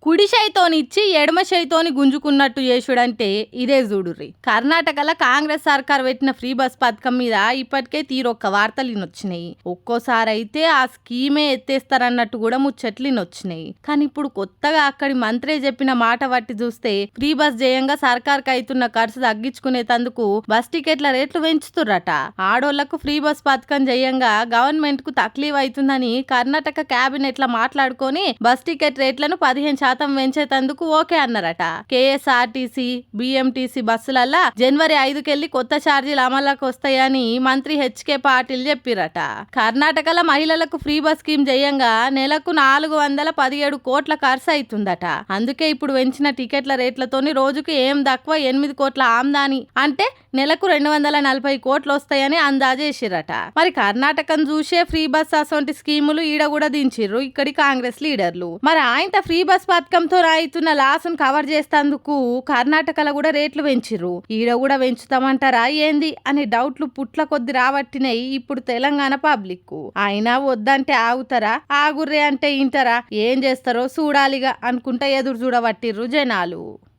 కుడి చేయితోనిచ్చి ఎడమ చేయితోని గుంజుకున్నట్టు చేసుడంటే ఇదే చూడుర్రి. కర్ణాటకలో కాంగ్రెస్ సర్కార్ పెట్టిన ఫ్రీ బస్ పథకం మీద ఇప్పటికే తీరొక్క వార్తలు ఇనొచ్చినాయి. ఒక్కోసారి అయితే ఆ స్కీమే ఎత్తేస్తారన్నట్టు కూడా ముచ్చట్లు ఇనొచ్చినాయి. కానీ ఇప్పుడు కొత్తగా అక్కడి మంత్రే చెప్పిన మాట బట్టి చూస్తే ఫ్రీ బస్ జయంగా సర్కార్కి అవుతున్న ఖర్చు తగ్గించుకునేందుకు బస్ టికెట్ల రేట్లు పెంచుతుర్రట. ఆడోళ్లకు ఫ్రీ బస్ పథకం జయంగా గవర్నమెంట్ కు తక్లీఫ్ అవుతుందని కర్ణాటక క్యాబినెట్ లో మాట్లాడుకొని బస్ టికెట్ రేట్లను 15% పెంచేందుకు ఓకే అన్నారట. కేఎస్ఆర్టీసీ, బిఎంటీసీ బస్సులల్లా జనవరి 5కెళ్లి కొత్త ఛార్జీలు అమల్లోకి వస్తాయని మంత్రి హెచ్కే పాటిల్ చెప్పిరట. కర్ణాటకలో మహిళలకు ఫ్రీ బస్ స్కీమ్ జయంగా నెలకు 417 కోట్ల ఖర్చు అవుతుందట. అందుకే ఇప్పుడు పెంచిన టికెట్ల రేట్లతోని రోజుకు ఏం తక్కువ 8 కోట్ల ఆమ్దాని అంటే నెలకు 240 కోట్లు వస్తాయని అందాజేసిరట. మరి కర్ణాటకం చూసే ఫ్రీ బస్ అసొంటి స్కీములు ఈడ కూడా దించిర్రు ఇక్కడి కాంగ్రెస్ లీడర్లు. మరి ఆయన ఫ్రీ బస్ పథకంతో రాయితున్న లాసును కవర్ చేసేందుకు కర్ణాటకలో కూడా రేట్లు పెంచిర్రు. ఈడ కూడా పెంచుతామంటారా ఏంది అనే డౌట్లు పుట్ల కొద్ది రాబట్టినాయి ఇప్పుడు తెలంగాణ పబ్లిక్. అయినా వద్దంటే ఆగుతారా, ఆగుర్రే అంటే ఇంటరా, ఏం చేస్తారో చూడాలిగా అనుకుంటా ఎదురు చూడబట్టిర్రు జనాలు.